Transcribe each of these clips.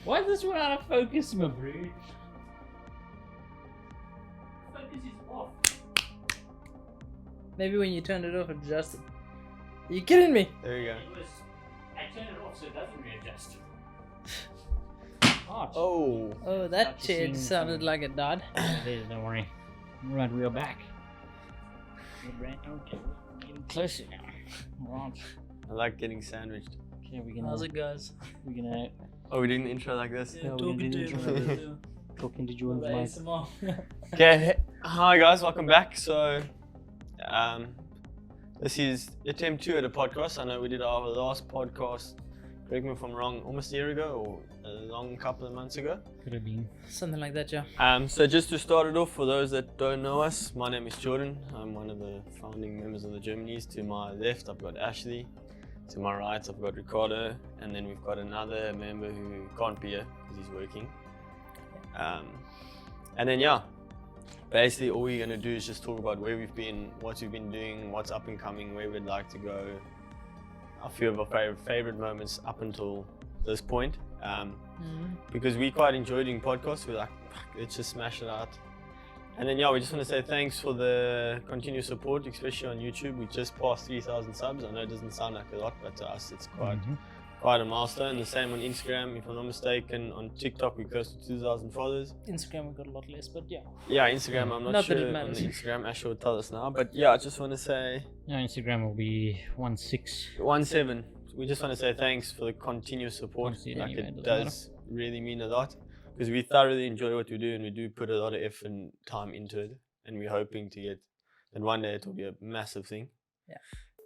Why is this one out of focus, my bro? Focus is off. Maybe when you turned it off, it adjusted. Are you kidding me? There you go. I turned it off so it doesn't readjust. Oh, Oh. Oh, that I've chair seen sounded some- like it died. don't worry. Right, we're back. Okay, we're getting closer now. Right. I like getting sandwiched. Okay, How's it, guys? we're gonna Oh, we're doing the intro like this? Yeah, we're talking gonna to do him. intro. talking to Jordan's mic. ASMR. Okay, hi guys, welcome back. So, this is attempt 2 at a podcast. I know we did our last podcast, correct me if I'm wrong, almost a year ago or a long couple of months ago. Could have been. Something like that, yeah. So just to start it off, for those that don't know us, my name is Jordan. I'm one of the founding members of the Germanese. To my left, I've got Ashley. To my right, I've got Ricardo. And then we've got another member who can't be here because he's working. And then, yeah, basically all we're going to do is just talk about where we've been, what we've been doing, what's up and coming, where we'd like to go, a few of our favorite moments up until this point. Because we quite enjoy doing podcasts. We're like, let's just smash it out. And then, yeah, we just want to say thanks for the continued support, especially on YouTube. We just passed 3,000 subs. I know it doesn't sound like a lot, but to us it's quite a milestone. The same on Instagram, if I'm not mistaken. On TikTok, we're close to 2,000 followers. Instagram, we got a lot less, but yeah. Yeah, Instagram, I'm not Not that it sure on matters. the Instagram. Ash will tell us now. But yeah, I just want to say Yeah, Instagram will be 16. 17. We just want to say thanks for the continuous support. Honestly, Like anyway, it it does doesn't really mean a lot because we thoroughly enjoy what we do and we do put a lot of effort and time into it. And we're hoping to get that one day it will be a massive thing. Yeah.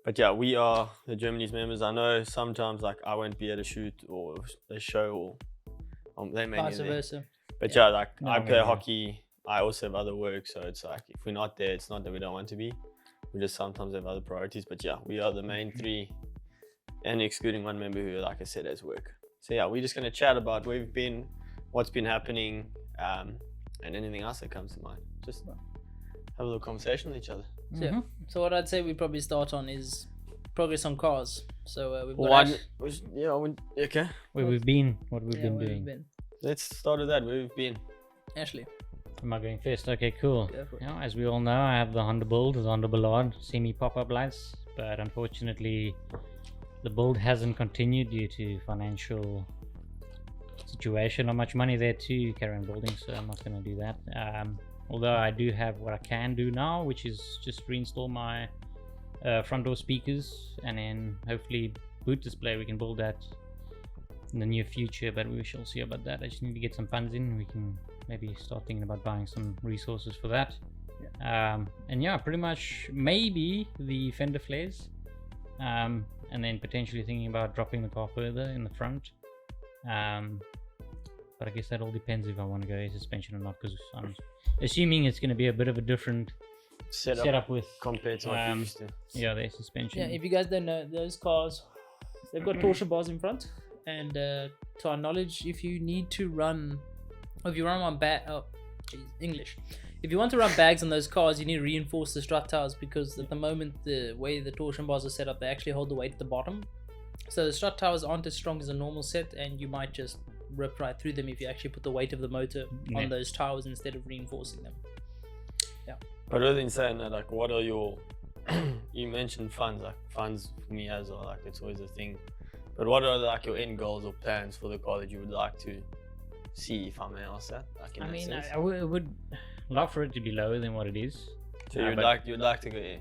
But yeah, we are the Germanese members. I know sometimes like I won't be at a shoot or a show or they may be Vice there. versa. But yeah, like No, I play yeah. hockey. I also have other work, so it's like if we're not there, it's not that we don't want to be. We just sometimes have other priorities. But yeah, we are the main three, and excluding one member who, like I said, has work. So yeah, we're just gonna chat about where we've been, what's been happening, and anything else that comes to mind. Just have a little conversation with each other. So, yeah. So what I'd say we probably start on is progress on cars. So we've got One, Ash. okay. Where we've been, what we've Yeah, been where doing. we've been. Let's start with that. Where we've been. Ashley. Am I going first? Okay, cool. Go for it. Yeah, as we all know, I have the Honda build, the Honda Ballard semi pop-up lights, but unfortunately, the build hasn't continued due to financial situation. Not much money there to carry on building, so I'm not going to do that. Although I do have what I can do now, which is just reinstall my front door speakers and then hopefully boot display. We can build that in the near future, but we shall see about that. I just need to get some funds in. We can maybe start thinking about buying some resources for that. And yeah, pretty much maybe the fender flares, and then potentially thinking about dropping the car further in the front. But I guess that all depends if I want to go air suspension or not, because I'm assuming it's going to be a bit of a different setup with compared to what we used to. yeah, the air suspension. Yeah, if you guys don't know, those cars, they've got torsion bars in front. And to our knowledge, if you need to run, or if you run on English. If you want to run bags on those cars, you need to reinforce the strut towers, because at the moment, the way the torsion bars are set up, they actually hold the weight at the bottom. So the strut towers aren't as strong as a normal set, and you might just rip right through them if you actually put the weight of the motor on those towers instead of reinforcing them. Yeah. But other than saying that, like, what are your, you mentioned funds, like funds for me as well, like it's always a thing. But what are like your end goals or plans for the car that you would like to see, if I may ask that? Like in I that mean, sense? I would love for it to be lower than what it is. So you'd like to go air.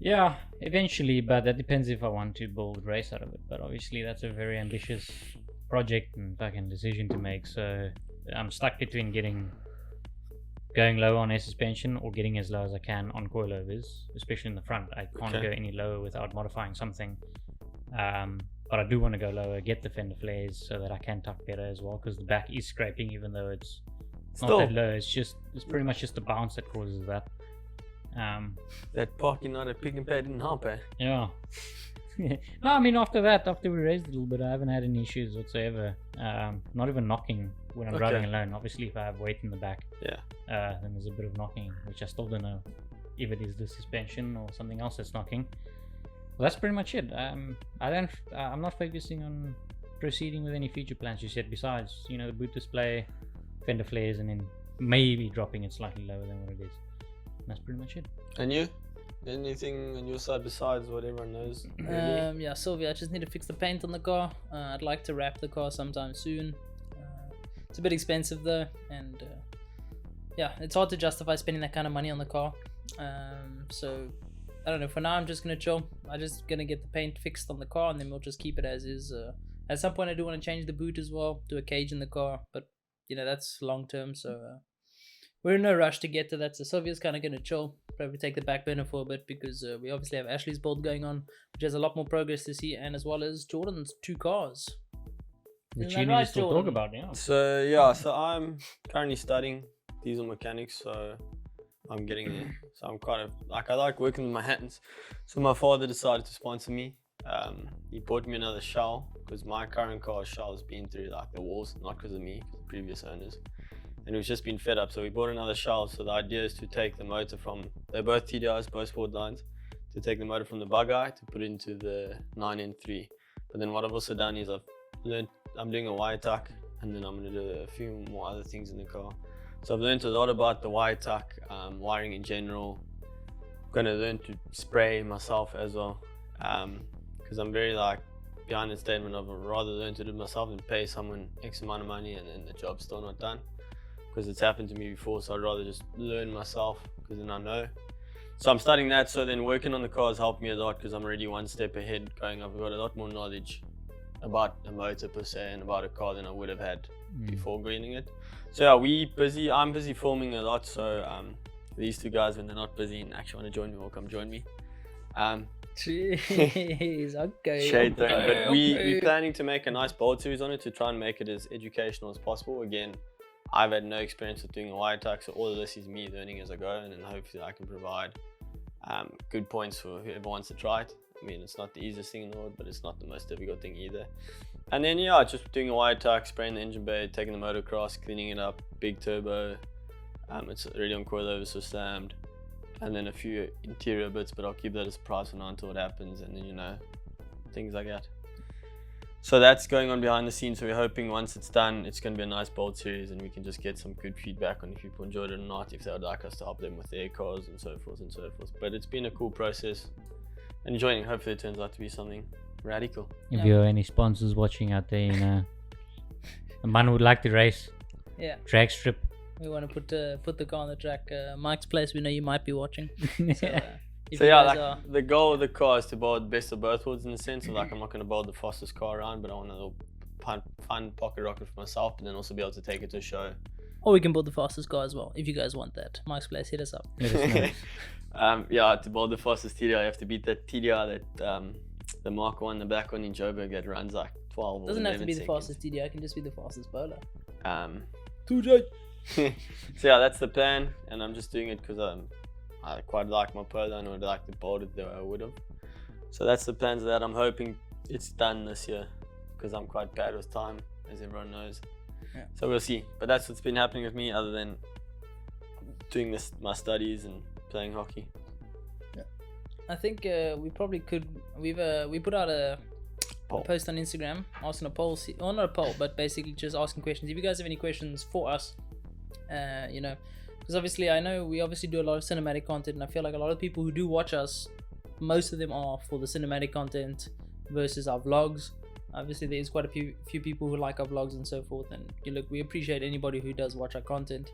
Yeah, eventually, but that depends if I want to build a race out of it. But obviously, that's a very ambitious project and fucking decision to make. So I'm stuck between going low on air suspension or getting as low as I can on coilovers, especially in the front. I can't go any lower without modifying something. But I do want to go lower, get the fender flares so that I can tuck better as well, because the back is scraping even though it's not Still. that low. It's pretty much just the bounce that causes that. That parking lot at Pick and Pay didn't help, eh? Yeah. No, I mean after we raised a little bit, I haven't had any issues whatsoever. Not even knocking when I'm driving alone. Obviously, if I have weight in the back, Yeah. then there's a bit of knocking, which I still don't know if it is the suspension or something else that's knocking. Well, that's pretty much it. I'm not focusing on proceeding with any future plans just yet. Besides, the boot display, fender flares, and then maybe dropping it slightly lower than what it is. And that's pretty much it. And you? Anything on your side besides what everyone knows? Really? Yeah, Sylvia, I just need to fix the paint on the car. I'd like to wrap the car sometime soon. It's a bit expensive though, and yeah, it's hard to justify spending that kind of money on the car. So I don't know. For now, I'm just gonna chill. I'm just gonna get the paint fixed on the car, and then we'll just keep it as is. At some point, I do want to change the boot as well, do a cage in the car, but that's long term. So we're in no rush to get to that. So Sylvia's kind of gonna chill, probably take the back burner for a bit because we obviously have Ashley's build going on, which has a lot more progress to see, and as well as Jordan's 2 cars. Which Isn't you that need right, to still Jordan? talk about, yeah. So I'm currently studying diesel mechanics, so I'm getting there. So I'm kind of I like working with my hands. So my father decided to sponsor me. He bought me another shell because my current car's shell has been through the walls, not because of me, because of previous owners. And we've just been fed up, so we bought another shell. So the idea is to take the motor they're both TDIs, both sport lines, to take the motor from the bug eye to put it into the 9N3. But then what I've also done is I'm doing a wire tuck, and then I'm going to do a few more other things in the car. So I've learned a lot about the wire tuck, wiring in general. I'm going to learn to spray myself as well, because I'm very behind the statement of I'd rather learn to do it myself than pay someone X amount of money and then the job's still not done. Because it's happened to me before, so I'd rather just learn myself because then I know. So I'm studying that, so then working on the car has helped me a lot because I'm already one step ahead I've got a lot more knowledge about a motor per se and about a car than I would have had before getting it. So yeah, I'm busy filming a lot, so these 2 guys, when they're not busy and actually want to join me, will come join me. Jeez, okay. Shade throwing, but we're planning to make a nice bold series on it to try and make it as educational as possible. Again, I've had no experience with doing a wire tuck, so all of this is me learning as I go, and then hopefully I can provide good points for whoever wants to try it. I mean, it's not the easiest thing in the world, but it's not the most difficult thing either. And then yeah, just doing a wire tuck, spraying the engine bay, taking the motor across, cleaning it up, big turbo. It's already on coilover, so slammed. And then a few interior bits, but I'll keep that as a surprise for now until it happens, and then things like that. So that's going on behind the scenes, so we're hoping once it's done, it's going to be a nice bold series and we can just get some good feedback on if people enjoyed it or not, if they would like us to help them with their cars and so forth and so forth. But it's been a cool process. Enjoying it. Hopefully it turns out to be something radical. If you are any sponsors watching out there, a man would like to race, drag strip. We want to put the car on the track. Mike's place, we know you might be watching. So yeah, the goal of the car is to build the best of both worlds in the sense of I'm not going to build the fastest car around, but I want a fun pocket rocket for myself, but then also be able to take it to a show. Or we can build the fastest car as well, if you guys want that. Mike's place, hit us up. Yeah, to build the fastest TDI, you have to beat that TDI that the Mark 1, the black one in Joburg that runs 12 or doesn't have to be seconds. the fastest TDI, it can just be the fastest bowler. 2J. So yeah, that's the plan, and I'm just doing it because I quite like my polo and would like to build it the way I would have. So that's the plans of that. I'm hoping it's done this year because I'm quite bad with time, as everyone knows. Yeah. So we'll see. But that's what's been happening with me, other than doing my studies and playing hockey. Yeah. I think we probably could. We put out a post on Instagram asking a poll, or not a poll, but basically just asking questions. If you guys have any questions for us, because obviously I know we obviously do a lot of cinematic content, and I feel like a lot of people who do watch us, most of them are for the cinematic content versus our vlogs. Obviously there's quite a few people who like our vlogs and so forth, and look, we appreciate anybody who does watch our content.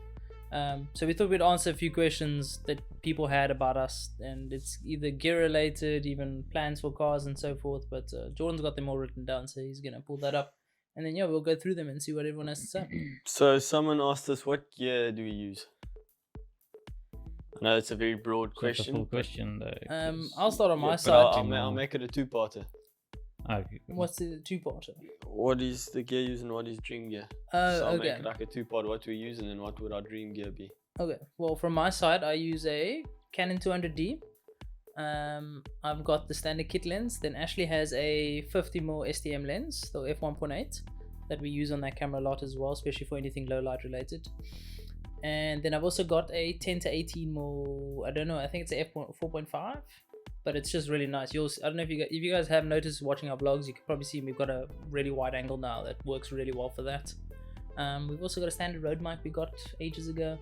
So we thought we'd answer a few questions that people had about us, and it's either gear related, even plans for cars and so forth, but Jordan's got them all written down, so he's gonna pull that up, and then we'll go through them and see what everyone has to say. So someone asked us, what gear do we use? I know it's a very broad question. That's a full question though. I'll start on my But side. I'll make it a two-parter. Okay. What's the two-parter? What is the gear used and what is dream gear? Oh, So I'll okay. make it like a two-part, what we use and then what would our dream gear be. Okay. Well, from my side, I use a Canon 200D. I've got the standard kit lens. Then Ashley has a 50mm STM lens, the f1.8, that we use on that camera a lot as well, especially for anything low light related. And then I've also got a 10 to 18mm. I don't know. I think it's a f4.5, but it's just really nice. I don't know if you guys have noticed watching our vlogs, you can probably see we've got a really wide angle now that works really well for that. We've also got a standard Rode mic we got ages ago.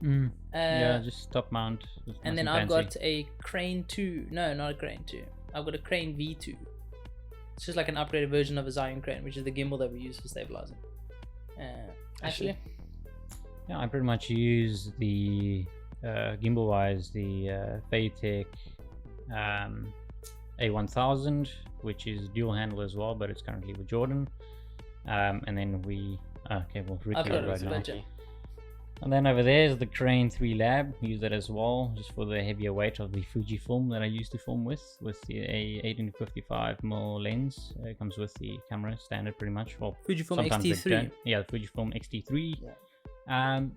Yeah, just top mount. And then I've got a Crane 2. No, not a Crane 2. I've got a Crane V2. It's just like an upgraded version of a Zion Crane, which is the gimbal that we use for stabilizing. Actually, yeah, I pretty much use the gimbal wise the Phaetech A1000, which is dual handle as well, but it's currently with Jordan. And then Ricky I've got it right now. better. And then over there is the Crane 3 Lab. Use that as well, just for the heavier weight of the Fujifilm that I used to film with the a 18-55mm lens. It comes with the camera standard pretty much. Well, Fujifilm sometimes they X-T3. don't. Yeah, the Fujifilm X-T3. Yeah. And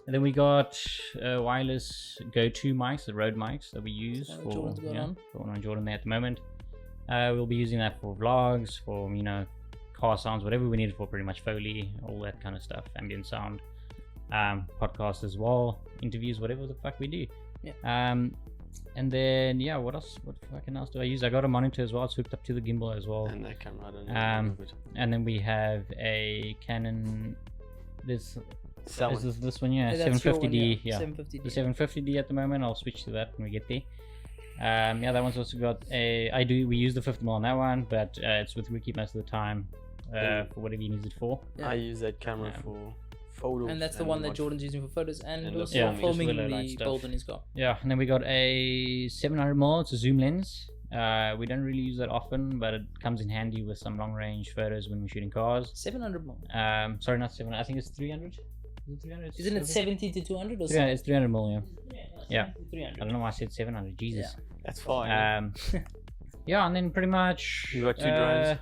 then we got wireless go-to mics, the Rode mics that we use for one on Jordan there at the moment. We'll be using that for vlogs, for car sounds, whatever we need it for, pretty much Foley, all that kind of stuff, ambient sound. Podcasts as well, interviews, whatever the fuck we do. Yeah. And then what else? What fucking else do I use? I got a monitor as well. It's hooked up to the gimbal as well. And that camera, I don't know. And then we have a Canon. This one, Yeah, 750D. yeah. Yeah, 750D. the 750D at the moment. I'll switch to that when we get there. That one's also got a. We use the 50mm on that one, but it's with Ricky most of the time for whatever he needs it for. Yeah. I use that camera for photos. And that's the one that Jordan's using for photos and also yeah, filming just the light the stuff. bolt in his car. Yeah, and then we got a 700mm. It's a zoom lens. We don't really use that often, but it comes in handy with some long range photos when we're shooting cars. 700mm. Sorry, not 700. I think it's 300. Is it 300? Isn't it 70 to 200 or 300, something? it's 300mm. Yeah. 300. I don't know why I said 700. Jesus. That's fine. Yeah, and then pretty much. You got two drones.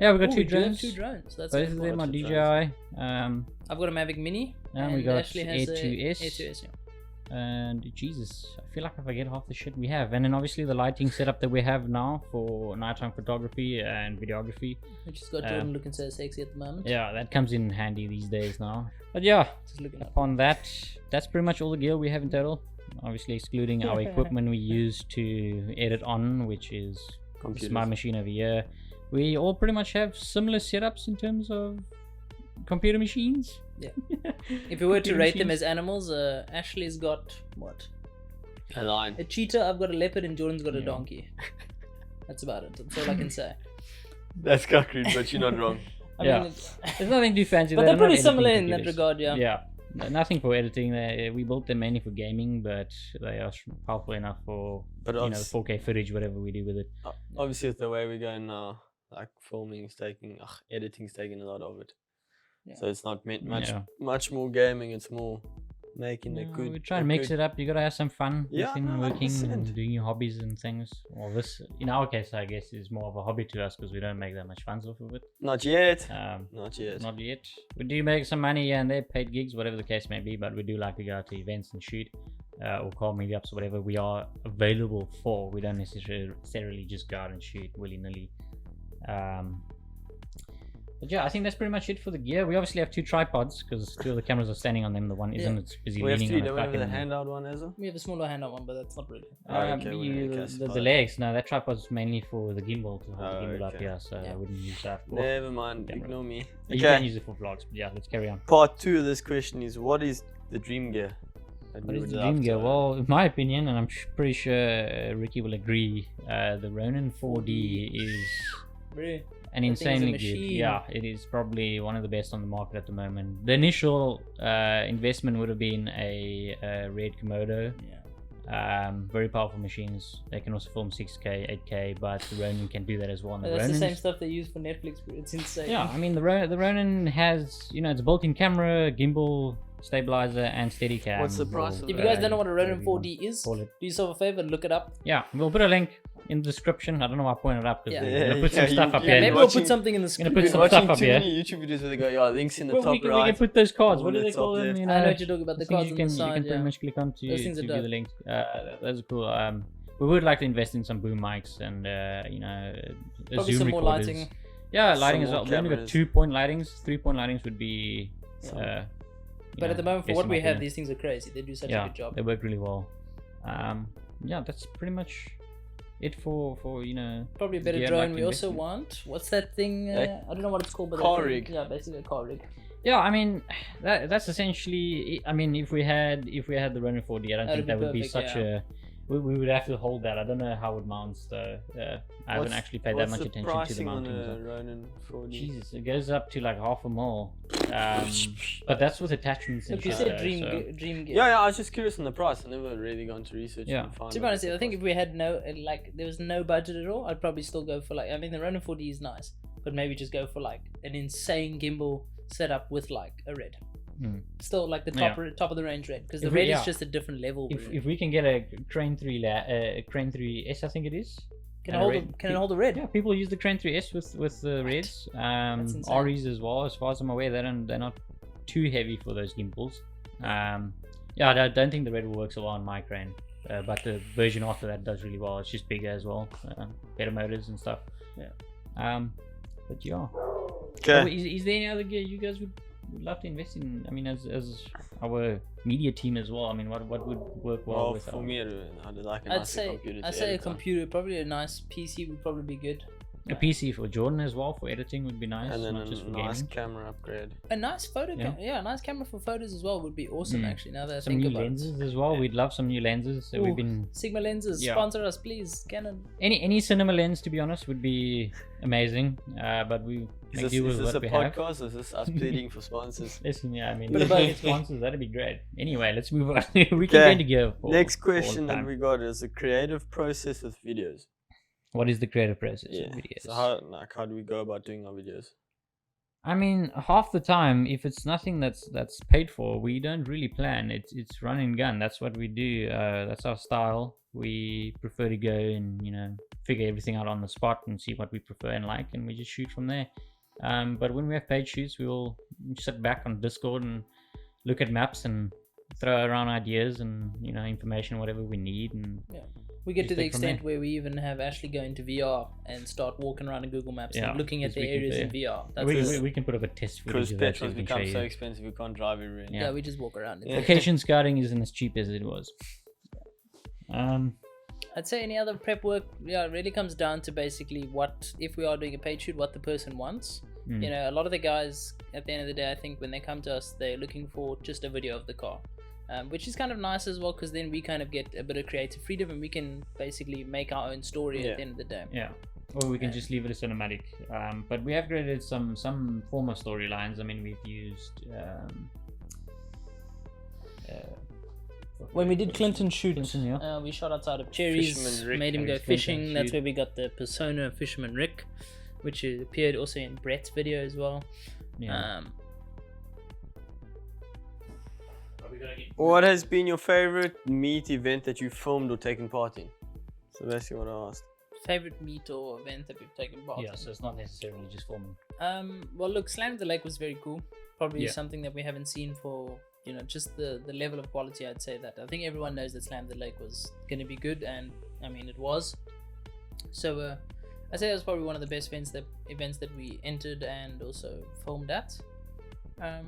Yeah, we got Ooh, two we do have drones. two drones. That's Both of them are two DJI. I've got a Mavic Mini. And we got Ashley has A2S. A2S, yeah. And Jesus, I feel like I forget half the shit we have. And then obviously the lighting setup that we have now for nighttime photography and videography. Which has got Jordan looking so sexy at the moment. Yeah, that comes in handy these days now. But yeah, Just looking up. upon that, that's pretty much all the gear we have in total. Obviously excluding our equipment we use to edit on, which is Computers. Smart Machine over here. We all pretty much have similar setups in terms of computer machines. Yeah. If you were to Computer rate them machines. as animals, Ashley's got what? A lion. A cheetah, I've got a leopard, and Jordan's got a Yeah. donkey. That's about it. That's all I can say. That's concrete, but you're not wrong. I Yeah. mean, There's nothing too fancy. but They're they're pretty not similar editing in that computers. regard, yeah. Yeah. Nothing for editing. We built them mainly for gaming, but they are powerful enough for But the obviously, 4K footage, whatever we do with it. obviously with the way we're going now, like filming's taking, editing's taking a lot of it. Yeah. So it's not meant Yeah. much more gaming. It's more making the No, good. we try and mix it up. You gotta have some fun Yeah, within working 100%. and doing your hobbies and things. Well, this, in our case, I guess, is more of a hobby to us because we don't make that much funds off of it. Not yet. Um, Not yet. Not yet. We do make some money here and there, paid gigs, whatever the case may be, but we do like to go out to events and shoot, or call meetups or whatever we are available for. We don't necessarily just go out and shoot willy-nilly. But yeah, I think that's pretty much it for the gear. We obviously have two tripods because two of the cameras are standing on them. The one isn't. It's busy we have leaning three. on Don't a we have the fucking... handout one as well? We have a smaller handout one, but that's not really. Okay, we don't the classify that. legs. No, that tripod's mainly for the gimbal to hold the gimbal up okay. here, so I Yeah. wouldn't use that for. Never mind. camera. Ignore me. You can Okay. use it for vlogs, but yeah, let's carry on. Part 2 of this question is: what is the dream gear? that What we is would the love dream to gear? own? Well, in my opinion, and I'm pretty sure Ricky will agree, the Ronin 4D is Really? an That thing's a insanely good. machine. Yeah, it is probably one of the best on the market at the moment. The initial investment would have been a Red Komodo. Yeah. Very powerful machines. They can also film 6K, 8K, but the Ronin can do that as well. And That's the Ronin's- same stuff they use for Netflix, bro. It's insane. Yeah, I mean the Ronin has, it's a built-in camera, gimbal, stabilizer, and Steadicam. What's the price of If you guys don't know what a Ronin whatever you 4D is, call it. do yourself a favor, look it up. Yeah, we'll put a link in the description. I don't know why I pointed up because Yeah. we're gonna put some stuff up Yeah, here. maybe we'll watching- put something in the gonna script. put We're some watching stuff up too here. many YouTube videos where they go, yeah, links in the Well, top we can right. put those cards. or What do the they call top them? left. You I know know, what you're talking about. The things cards you on can the side. you can pretty Yeah. much click on to Those things are view the dope. link. Those are cool. We would like to invest in some boom mics and Probably Zoom some more recorders. lighting. Yeah, Some lighting as more well. We only got cameras. 2-point lightings. 3-point lightings would be. But at the moment, for best what in we my have, opinion. these things are crazy. They do such a Yeah, good job. they work really well. Yeah, that's pretty much it for Probably a better gear drone. like We also investment. want. What's that thing? I don't know what it's called, but Car that thing- rig. Yeah, basically a car rig. Yeah, I mean that's essentially. I mean, if we had the Ronin 4D, I don't That'd think that be would be perfect, such a. We would have to hold that. I don't know how it mounts though. I haven't actually paid that much attention to the pricing mounting. on and a stuff. Ronin 4D? Jesus, it goes up to like half a mil. But that's with attachments and Look, you shit. said though, dream, so- dream gear. Yeah, I was just curious on the price. I never really gone to research. Yeah. And find To be out honest, the I think price. if we had there was no budget at all, I'd probably still go for I mean, the Ronin 4D is nice, but maybe just go for an insane gimbal setup with a red. Hmm. Still the top of the range red, because the If we- red yeah. is just a different level. If we can get a Crane 3S, I think it is. Can and it a hold red- can it hold the red? Yeah, people use the Crane 3S with the reds. That's insane. REs as well, as far as I'm aware. They're not too heavy for those gimbals. Yeah, I don't think the red will work so well on my Crane. But the version after that does really well. It's just bigger as well, better motors and stuff. Yeah. But yeah. Okay. Oh, is there any other gear you guys would love to invest in? I mean, as our media team as well. I mean, what would work well Well, with for our- me, I'd like a I'd nicer say computer. to I'd say a edit on. computer, probably a nice PC would probably be good. A PC for Jordan as well for editing would be nice, And then not just a for nice gaming. camera upgrade. A nice photo, Yeah. a nice camera for photos as well would be awesome. Mm. Actually, now that I Some think new about lenses as well. Yeah. We'd love some new lenses. So we've Ooh. been it. Sigma lenses, Yeah. sponsor us, please. Canon. any cinema lens, to be honest, would be amazing. But we make do Is with this a what we have. podcast or is this us pleading for sponsors? Listen, yeah, I mean, Bit of if both. get sponsors, that'd be great. Anyway, let's move on. we can Okay. go together. For, Next for all the question that time. we got is the creative process with videos. What is the creative process Yeah. of videos? So how do we go about doing our videos? I mean, half the time, if it's nothing that's paid for, we don't really plan. It's run and gun. That's what we do. That's our style. We prefer to go and figure everything out on the spot and see what we prefer and like, and we just shoot from there. But when we have paid shoots, we'll sit back on Discord and look at maps and throw around ideas and information, whatever we need, and We get Just to the take from extent there. where we even have Ashley go into VR and start walking around in Google Maps Yeah, and looking at because the we can areas in do- VR. That's we can put up a test footage Because of that so petrol's we can show become so you. expensive, we can't drive everywhere. Yeah. yeah, we just walk around. Yeah. Vacation scouting isn't as cheap as it was. I'd say any other prep work, it really comes down to basically if we are doing a paid shoot, what the person wants. Mm. A lot of the guys at the end of the day, I think when they come to us, they're looking for just a video of the car, which is kind of nice as well, because then we kind of get a bit of creative freedom and we can basically make our own story at the end of the day. Yeah. Or we can just leave it as cinematic. But we have created some form of storylines. I mean, we've used. When we did Clinton shoot, Clinton, yeah. we shot outside of Cherries, Fisherman Rick. made him go Cherries, Clinton fishing. That's shoot. where we got the persona Fisherman Rick, which appeared also in Brett's video as well. Yeah. What has been your favorite meet event that you filmed or taken part in? So basically what I asked. Favorite meet or event that we've taken part Yeah, in? so it's not necessarily just filming. Well, look, Slam the Lake was very cool. Probably Yeah. something that we haven't seen for just the level of quality. I'd say that I think everyone knows that Slam the Lake was going to be good, and I mean it was. So I'd say that was probably one of the best events that we entered and also filmed at.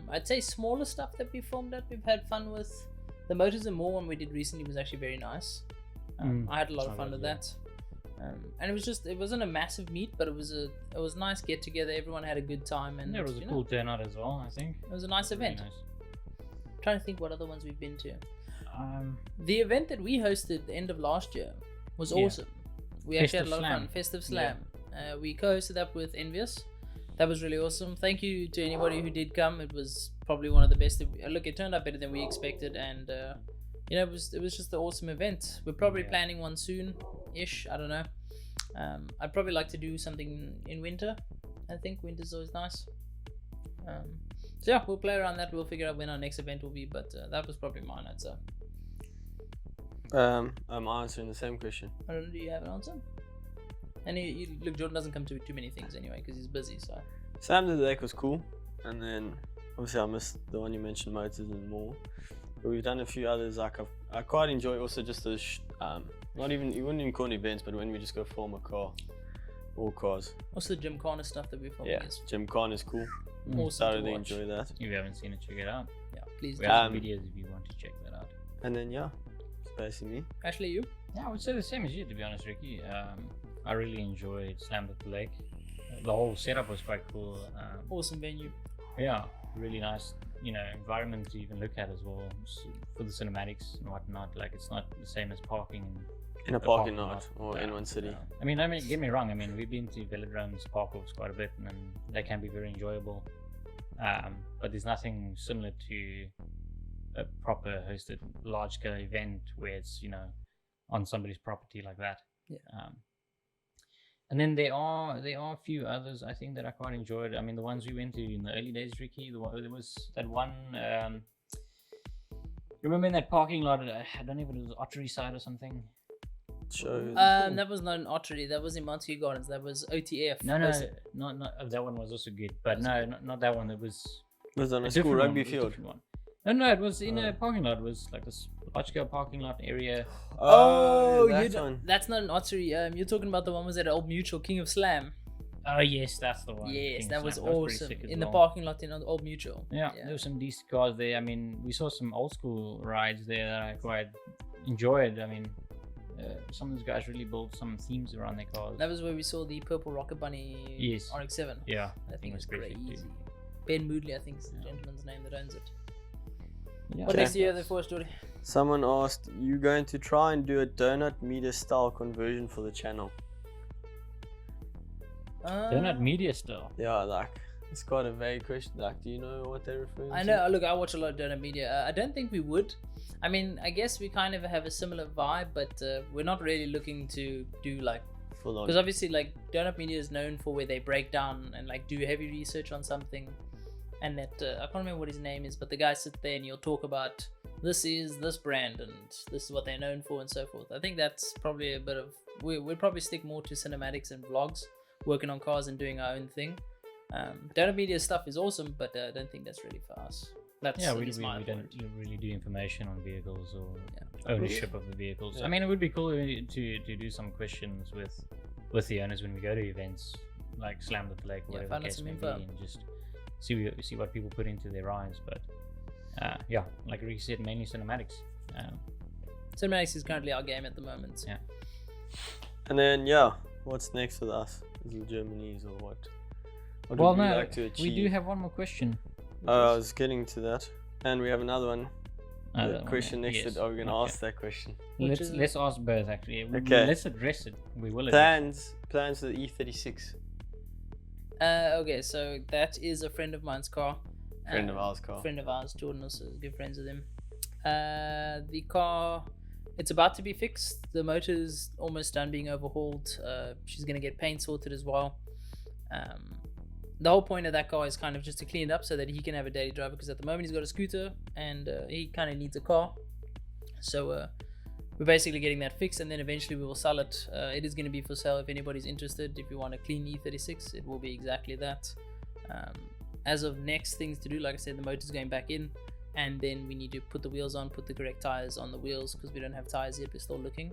I'd say smaller stuff that we filmed at, we've had fun with. The Motors and More one we did recently was actually very nice. I had a lot of fun with that. And it wasn't a massive meet, but it was a nice get together. Everyone had a good time, and Yeah, it was a cool turnout as well, I think. it was a nice event. Really nice. Trying to think what other ones we've been to. Um, The event that we hosted the end of last year was Yeah. awesome. We actually had a Festive lot of Slam. fun. Festive Slam. We co-hosted that with Envious. That was really awesome. Thank you to anybody who did come. It was probably one of the best. Look, it turned out better than we expected, and it was just an awesome event. We're probably Yeah. planning one soon-ish. I don't know. I'd probably like to do something in winter. I think winter's always nice. So yeah, we'll play around that. We'll figure out when our next event will be, but that was probably mine, I'd say. I'm answering the same question. I don't know, do you have an answer? And look, Jordan doesn't come to too many things anyway because he's busy. So Slam the Lake was cool, and then obviously I missed the one you mentioned, motors and more. But we've done a few others. Like I quite enjoy also just the not even, you wouldn't even call it events, but when we just go film a car, all cars. also the Gymkhana stuff that we're filming Yeah, is Gymkhana is cool. awesome to Thoroughly watch. enjoy that. If you haven't seen it, check it out. Yeah, please We do. have some videos if you want to check that out. And then yeah, it's basically me. Ashley, you? Yeah, I would say the same as you, to be honest, Ricky. I really enjoyed Slam at the Lake. The whole setup was quite cool. Awesome venue. Yeah, really nice, environment to even look at as well for the cinematics and whatnot. Like, it's not the same as parking In a parking lot or in one city. I mean, get me wrong. I mean, we've been to velodromes, park-offs quite a bit, and they can be very enjoyable. But there's nothing similar to a proper hosted large-scale event where it's on somebody's property like that. Yeah. And then there are a few others I think that I quite enjoyed. I mean, the ones we went to in the early days, Ricky. There was that one. You remember in that parking lot? I don't know if it was Ottery side or something. Shows. That was not an Ottery. That was in Montague Gardens. That was OTF. No, not that one was also good, but no, not that one. It was Was on a different school one, rugby it was a field. different one. No, it was in a parking lot. It was like this large-scale parking lot area. Oh, that one. that's not an Ottery. You're talking about the one was at Old Mutual, King of Slam. Oh yes, that's the one. Yes, King that was Slam. Pretty awesome. sick as In the well. parking lot in Old Mutual. Yeah, there were some decent cars there. I mean, we saw some old school rides there that I quite enjoyed. I mean, some of those guys really built some themes around their cars. That was where we saw the purple Rocket Bunny Yes. RX-7. Yeah, I think it it's was pretty crazy. sick too. Ben Moodley, I think is the gentleman's name that owns it. Yeah. What Okay. next do you have there for us, Jordy? Someone asked, you going to try and do a donut meter style conversion for the channel? Donut media style. Yeah, like it's quite a vague question. Like, do you know what they're referring to? I know. Look, I watch a lot of Donut Media. I don't think we would. I mean, I guess we kind of have a similar vibe, but we're not really looking to do like, Full on. because obviously like Donut Media is known for where they break down and like do heavy research on something, and that I can't remember what his name is, but the guy sits there and you'll talk about this is this brand and this is what they're known for and so forth. I think that's probably a bit of we'd probably stick more to cinematics and vlogs, working on cars and doing our own thing. Donut Media stuff is awesome, but I don't think that's really for us. That's Yeah, at we least my don't point. really do information on vehicles or Yeah. ownership of the vehicles. Yeah. I mean, it would be cool to do some questions with the owners when we go to events like Slam the Lake, Yeah, whatever find the out case some may be, info. and just see what people put into their rides. But yeah, like Ricky said, mainly cinematics. Cinematics is currently our game at the moment. Yeah. And then yeah, what's next with us? Is it Germanese or what? What Well, would we no, like to achieve? we do have one more question. I was getting to that, and we have another one. That The one, question yeah. next to Yes, it. Are we gonna okay. ask that question? Which is- Let's ask both actually. Okay. Let's address it. We will address Plans for the E36. Okay, so that is a friend of mine's car. Friend of ours car. Friend of ours, Jordan, also good friends with him. The car, it's about to be fixed. The motor's almost done being overhauled. She's gonna get paint sorted as well. The whole point of that car is kind of just to clean it up so that he can have a daily driver, because at the moment he's got a scooter and he kind of needs a car. So we're basically getting that fixed, and then eventually we will sell it. It is going to be for sale if anybody's interested. If you want a clean E36, it will be exactly that. As of next things to do, like I said, the motor's going back in, and then we need to put the wheels on, put the correct tires on the wheels, because we don't have tires yet. We're still looking.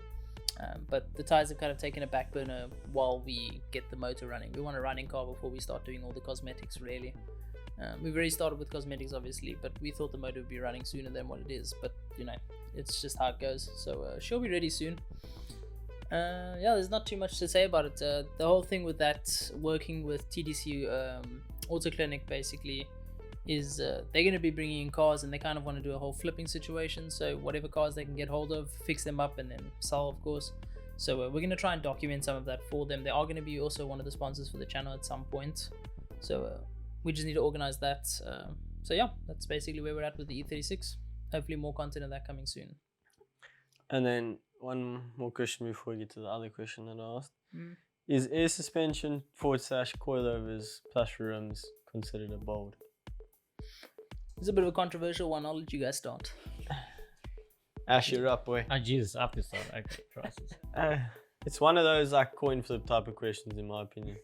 But the tires have kind of taken a back burner while we get the motor running. We want a running car before we start doing all the cosmetics, really. We've already started with cosmetics, obviously, but we thought the motor would be running sooner than what it is. But, you know, it's just how it goes. So she'll be ready soon. Yeah, there's not too much to say about it. The whole thing with that, working with TDC Auto Clinic, basically, is they're going to be bringing in cars, and they kind of want to do a whole flipping situation. So whatever cars they can get hold of, fix them up and then sell, of course. So we're going to try and document some of that for them. They are going to be also one of the sponsors for the channel at some point. So we just need to organize that. So yeah, that's basically where we're at with the E36. Hopefully more content of that coming soon. And then one more question before we get to the other question that I asked. Is air suspension / coilovers plus rims considered a bold? It's a bit of a controversial one. I'll let you guys start. Ash, you're up, boy. Oh Jesus, after start. Okay, crisis. It's one of those like coin flip type of questions, in my opinion.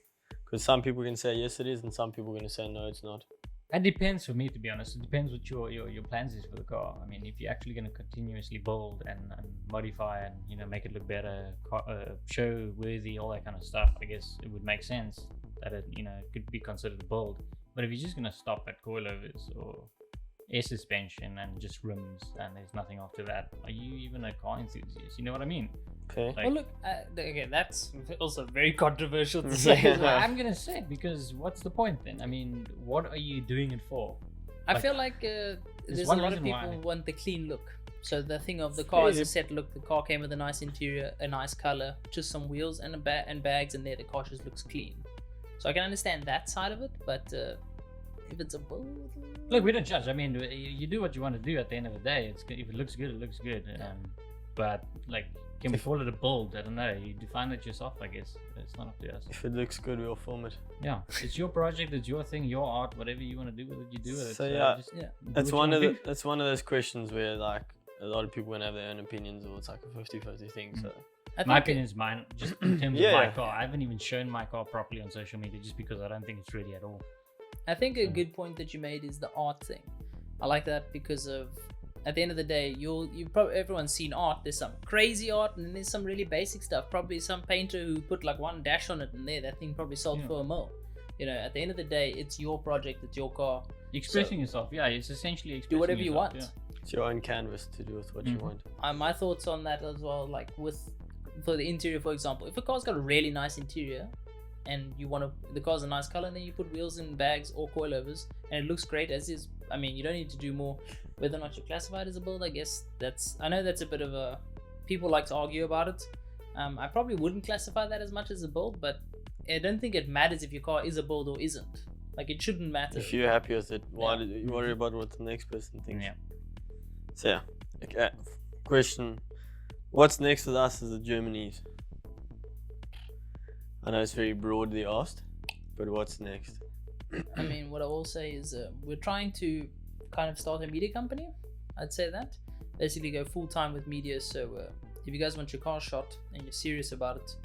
Because some people can say yes, it is, and some people are going to say no, it's not. It depends for me, to be honest. It depends what your plans is for the car. I mean, if you're actually going to continuously build and modify and make it look better, show worthy, all that kind of stuff, I guess it would make sense that it could be considered a build. But if you're just going to stop at coilovers or air suspension and just rims and there's nothing after that, are you even a car enthusiast? You know what I mean? Okay. Well, look, okay, that's also very controversial to say. I'm gonna say it because what's the point then? I mean, what are you doing it for? I feel like there's a lot of people want the clean look. So the thing of the car is a set look. The car came with a nice interior, a nice color, just some wheels and and bags, and there the car just looks clean. So I can understand that side of it, but if it's a build, look, we don't judge. I mean, you do what you want to do. At the end of the day, if it looks good, it looks good. But like, can we call it a build? I don't know. You define it yourself, I guess. It's not up to us. If it looks good, we'll film it. Yeah, it's your project, it's your thing, your art, whatever you want to do with it, you do with it. So that's one of those questions where like a lot of people want to have their own opinions, or it's like a 50-50 thing. So my opinion is mine, just in terms of my car. I haven't even shown my car properly on social media just because I don't think it's ready at all. I think a good point that you made is the art thing. I like that because of, at the end of the day, you've probably, everyone's seen art. There's some crazy art and then there's some really basic stuff. Probably some painter who put like one dash on it and that thing probably sold for $1 million. At the end of the day, it's your project, it's your car. Expressing yourself, it's essentially expressing do whatever yourself, you want. It's your own canvas to do with what you want. My thoughts on that as well, like for the interior, for example, if a car's got a really nice interior and the car's a nice color, and then you put wheels in bags or coilovers and it looks great as is. I mean, you don't need to do more. Whether or not you classify it as a build, I guess I know that's a bit of a, people like to argue about it. I probably wouldn't classify that as much as a build, but I don't think it matters if your car is a build or isn't. Like, it shouldn't matter. If you're happy with it, why do you worry about what the next person thinks? Yeah. So okay. Question: what's next with us as the Germanese? I know it's very broadly asked, but what's next? I mean, what I will say is we're trying to kind of start a media company. I'd say that. Basically go full time with media. So if you guys want your car shot and you're serious about it,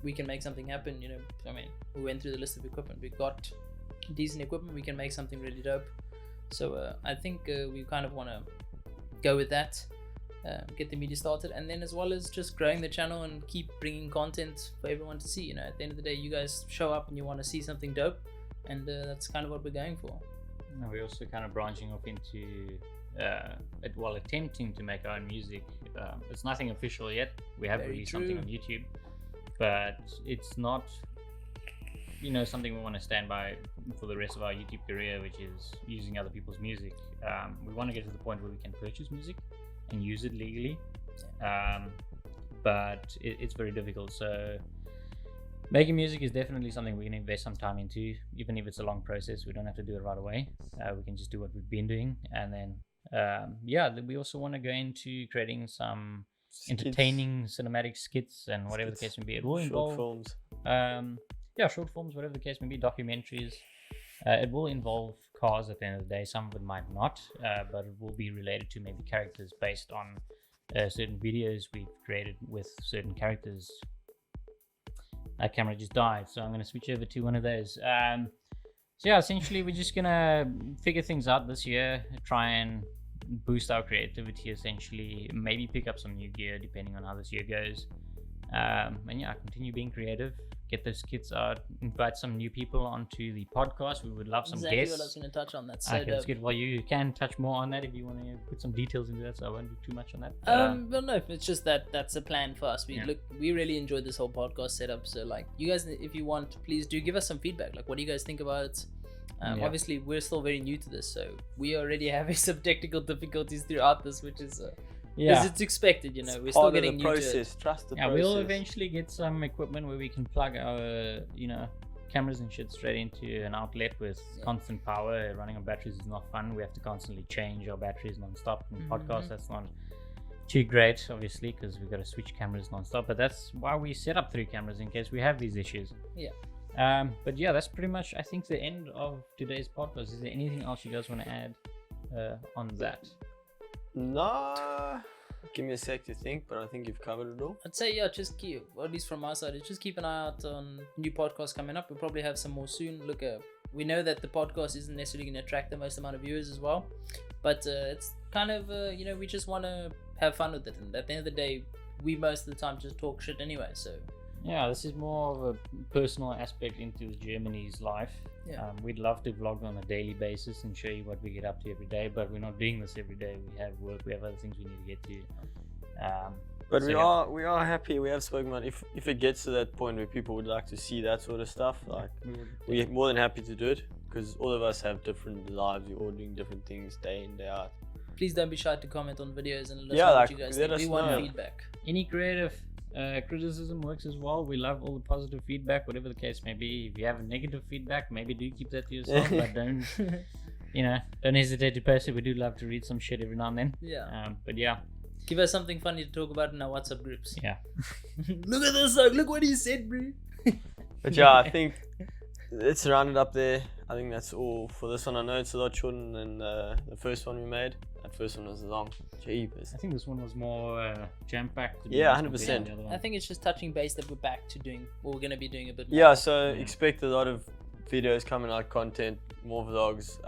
we can make something happen. I mean, we went through the list of equipment. We've got decent equipment. We can make something really dope. So I think we kind of want to go with that. Get the media started, and then as well as just growing the channel and keep bringing content for everyone to see. At the end of the day, you guys show up and you want to see something dope, and that's kind of what we're going for. And we're also kind of branching off into while attempting to make our own music. It's nothing official yet. We have released something on YouTube, but it's not something we want to stand by for the rest of our YouTube career, which is using other people's music. We want to get to the point where we can purchase music and use it legally, but it's very difficult. So making music is definitely something we're going to invest some time into, even if it's a long process. We don't have to do it right away. We can just do what we've been doing, and then we also want to go into creating some entertaining cinematic skits and whatever the case may be. It will involve short films. Short films, whatever the case may be, documentaries. It will involve cars at the end of the day. Some of it might not, but it will be related to maybe characters based on certain videos we've created with certain characters. That camera just died, so I'm going to switch over to one of those. Essentially we're just going to figure things out this year, try and boost our creativity, essentially, maybe pick up some new gear depending on how this year goes. Continue being creative. Get those kits out, invite some new people onto the podcast. We would love some guests. Exactly what I was going to touch on. That's that's good. Well, you can touch more on that if you want to put some details into that, so I won't do too much on that. Well, no, it's just that's a plan for us. We really enjoyed this whole podcast setup. So, like, you guys, if you want, please do give us some feedback. Like, what do you guys think about it? Obviously, we're still very new to this, so we already have some technical difficulties throughout this, which is because it's expected, we're still getting new to it. Trust the process. We'll eventually get some equipment where we can plug our, cameras and shit straight into an outlet with constant power. Running on batteries is not fun. We have to constantly change our batteries non-stop. In podcasts, that's not too great, obviously, because we've got to switch cameras non-stop. But that's why we set up 3 cameras in case we have these issues. But that's pretty much, I think, the end of today's podcast. Is there anything else you guys want to add on that? No, Give me a sec to think, but I think you've covered it all. I'd say, yeah, just keep, or at least from my side, just keep an eye out on new podcasts coming up. We'll probably have some more soon. Look, we know that the podcast isn't necessarily going to attract the most amount of viewers as well, but it's kind of, we just want to have fun with it. And at the end of the day, we most of the time just talk shit anyway, so. Yeah, this is more of a personal aspect into Germany's life. Yeah. We'd love to vlog on a daily basis and show you what we get up to every day, but we're not doing this every day. We have work, we have other things we need to get to. But so we are happy. We have spoken about if it gets to that point where people would like to see that sort of stuff, like we're more than happy to do it, because all of us have different lives. We're all doing different things day in, day out. Please don't be shy to comment on videos and let us Yeah, know like, what you guys let think. We us want know. feedback. Any creative criticism works as well. We love all the positive feedback, whatever the case may be. If you have negative feedback, maybe do keep that to yourself, but don't hesitate to post it. We do love to read some shit every now and then. Yeah. But yeah. Give us something funny to talk about in our WhatsApp groups. Yeah. Look at this, like, look what he said, bro. But yeah, I think it's rounded up there. I think that's all for this one. I know it's a lot shorter than the first one we made. That first one was long. Jeepers. I think this one was more jam-packed. Yeah, 100%. I think it's just touching base that we're back to doing, or we're going to be doing a bit more. Yeah, so expect a lot of videos coming out, content, more vlogs.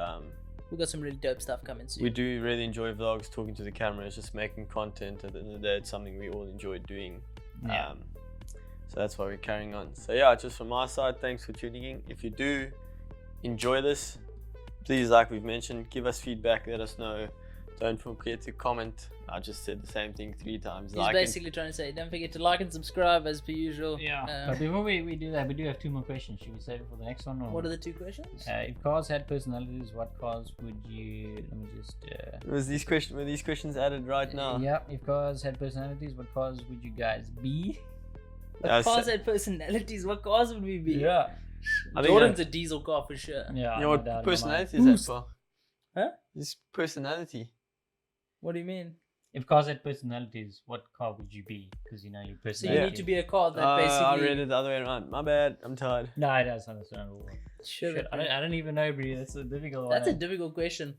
We've got some really dope stuff coming soon. We do really enjoy vlogs, talking to the camera. It's just making content. At the end of the day, it's something we all enjoy doing. Yeah. So that's why we're carrying on. So yeah, just from my side, thanks for tuning in. If you do enjoy this, please, like we've mentioned, give us feedback, let us know. Don't forget to comment. I just said the same thing 3 times. He's basically trying to say, don't forget to like and subscribe as per usual. Yeah. But before we do that, we do have 2 more questions. Should we save it for the next one? Or? What are the 2 questions? If cars had personalities, what cars would you... Let me just... were these questions added right now? Yeah. If cars had personalities, what cars would you guys be? If cars had personalities, what cars would we be? Yeah. Jordan's a diesel car for sure. Yeah. You know what personality is that for? Huh? This personality. What do you mean? If cars had personalities, what car would you be? Because your So personality. you need to be a car that basically... I read it the other way around. My bad. I'm tired. No, that's understandable. Shit, I don't even know, bro. That's a difficult one. That's a difficult question.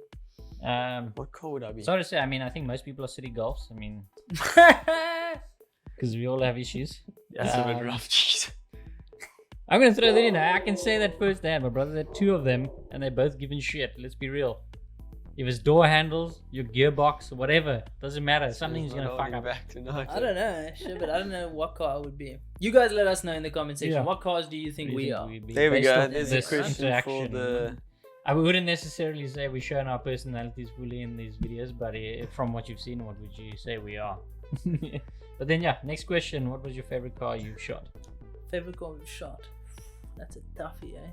What car would I be? Sorry to say, I think most people are city golfs. Because we all have issues. That's a bit rough. Jeez. I'm gonna throw that in. I can say that firsthand. My brother had 2 of them, and they both giving shit. Let's be real. If it's door handles, your gearbox, whatever, doesn't matter. Something's gonna fuck up. Back tonight. I don't know, shit, but I don't know what car I would be. You guys let us know in the comment section. Yeah. What cars do you think we are? There we Based go. on There's a this question for interaction. the. I wouldn't necessarily say we've shown our personalities fully in these videos, but from what you've seen, what would you say we are? But then, yeah, next question. What was your favorite car you've shot? Favorite car we've shot? That's a toughie, eh?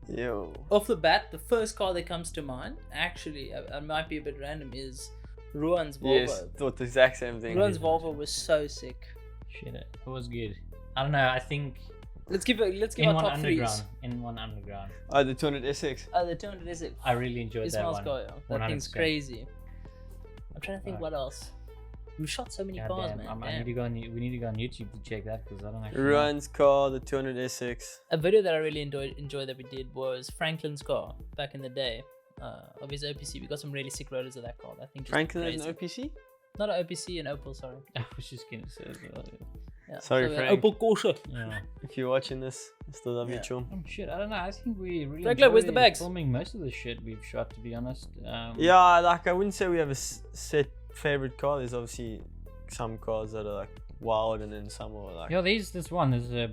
Yo. Off the bat, the first car that comes to mind, actually, I might be a bit random, is Ruan's Volvo. Yes, thought the exact same thing. Ruan's Volvo was so sick. Shit, it was good. I don't know. I think Let's give our N1 top underground. 3s. N1 underground. Oh, the 200 SX. The 200 is it? I really enjoyed It that smells one. good. That thing's 100%. crazy. I'm trying to think Right. what else. We've shot so many God cars, damn, man. I need to go on. We need to go on YouTube to check that because I don't actually. Ruan's car, the 200 SX. A video that I really enjoyed that we did was Franklin's car back in the day. Of his OPC. We got some really sick rotors of that car. I think Franklin crazy. is an OPC? Not an OPC, an Opel, sorry. I was just gonna say as well. Yeah. Sorry, so, Frank. Opel Corsa. Yeah. If you're watching this, I still love you, Yeah. chum. Oh, shit, I don't know. I think we really Franklin, where's the enjoy bags? filming most of the shit we've shot, to be honest. Yeah, like I wouldn't say we have a set favorite car. There's obviously some cars that are like wild, and then some are like. Yeah, this one is a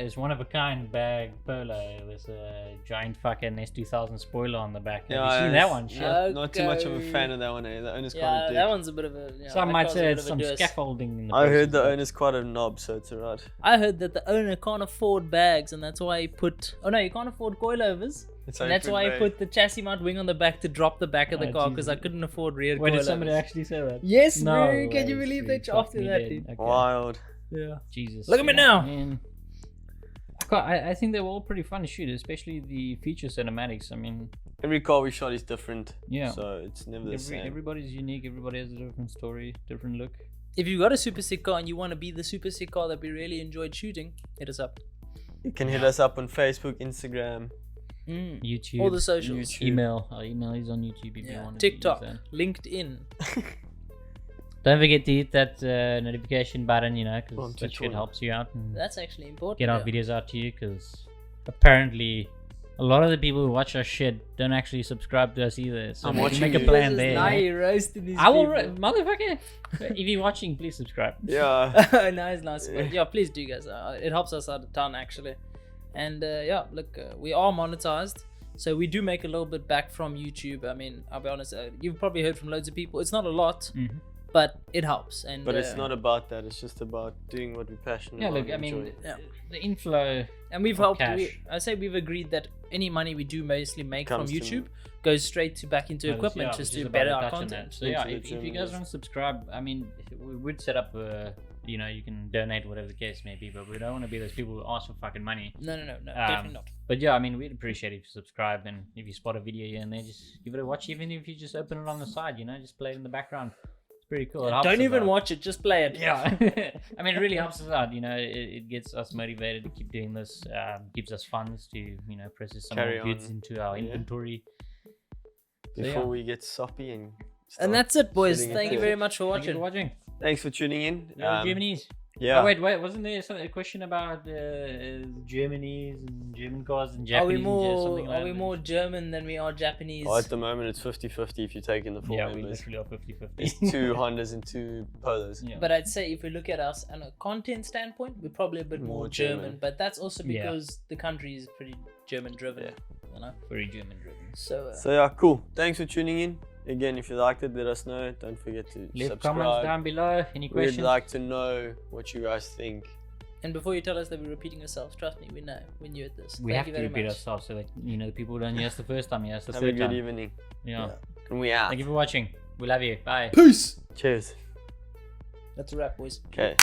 is one of a kind bag polo with a giant fucking S2000 spoiler on the back. Have you seen that one? Shit. Not too much of a fan of that one. Eh? The owner's Yeah, quite a that dick. one's a bit of a. Some that might car's a say bit it's of a some deuce. scaffolding in the I heard process, the but- owner's quite a knob, so it's alright. I heard that the owner can't afford bags, and that's why he put. Oh no, you can't afford coilovers. And that's why I put the chassis mount wing on the back to drop the back of the Oh, car because I Jesus. couldn't afford rear Wait, coilovers. did somebody actually say that? Yes, No bro. Can you way, believe dude. they chopped Fuck me me that, dead. dude? Okay. Wild. Yeah. Jesus. Look at me yeah, now. man. I think they were all pretty fun to shoot, especially the feature cinematics. I mean, Every car we shot is different. yeah. So it's never the same. Everybody's unique. Everybody has a different story, different look. If you've got a super sick car and you want to be the super sick car that we really enjoyed shooting, hit us up. You can hit us up on Facebook, Instagram. YouTube, All the socials. YouTube. email. Our email is on YouTube if you Yeah. want. TikTok, LinkedIn. Don't forget to hit that notification button, you know, I'm because too that shit tall. helps you out and That's actually important. get our yeah. videos out to you. Because apparently, a lot of the people who watch our shit don't actually subscribe to us either. So I'm maybe watching make a you. plan This is there. now eh? you're roasting these I will, people. motherfucker. If you're watching, please subscribe. Yeah. nice. But yeah, please do, guys. It helps us out a ton, actually. And yeah, look, we are monetized, so we do make a little bit back from YouTube. I mean, I'll be honest, you've probably heard from loads of people. It's not a lot, Mhm. but it helps. And But it's not about that. It's just about doing what we're passionate Yeah, about. look, I and mean, enjoy. Yeah. the inflow. and we've of helped. cash. I say we've agreed that any money we do mostly make Comes from to- YouTube goes straight to back into equipment just to better our content. So yeah, Into the if you gym, guys yes. don't subscribe, I mean, we would set up you know, you can donate whatever the case may be, but we don't want to be those people who ask for fucking money. No, definitely not. But yeah, I mean, we'd appreciate if you subscribe, and if you spot a video here and there, just give it a watch. Even if you just open it on the side, you know, just play it in the background. It's pretty cool. It helps Don't us even out. watch it, just play it. Yeah, I mean, it really helps us out. You know, it gets us motivated to keep doing this. Gives us funds to, you know, process some Carry more goods on. into our Yeah. inventory. So, Before yeah. we get soppy and. And start that's it, boys. sitting Thank at you the- very much for Thank you for watching. watching. Thanks for tuning in. Yeah, Germanese. Yeah. Oh wait, wasn't there a question about Germanese and German cars and Are we Japanese? more like that? more German than we are Japanese? Oh, at the moment, it's 50-50 if you're taking the four Yeah, we members. literally are 50-50. It's 2 Hondas and 2 Polos. Yeah. But I'd say if we look at us on a content standpoint, we're probably a bit more More German. German. But that's also Yeah. because the country is pretty German driven. Yeah. You know. Very German driven. So So yeah, cool. Thanks for tuning in. Again, if you liked it, let us know. Don't forget to Leave subscribe. comments down below. Any We'd questions? like to know what you guys think. and before you tell us that we're repeating ourselves, trust me, we know we're new at this. We Thank have you to very repeat much. ourselves so that, you know, the people who don't hear us the first time, hear us the Have a third good time. evening. Yeah. And we out. Thank you for watching. We love you. Bye. Peace. Cheers. That's a wrap, boys. Okay.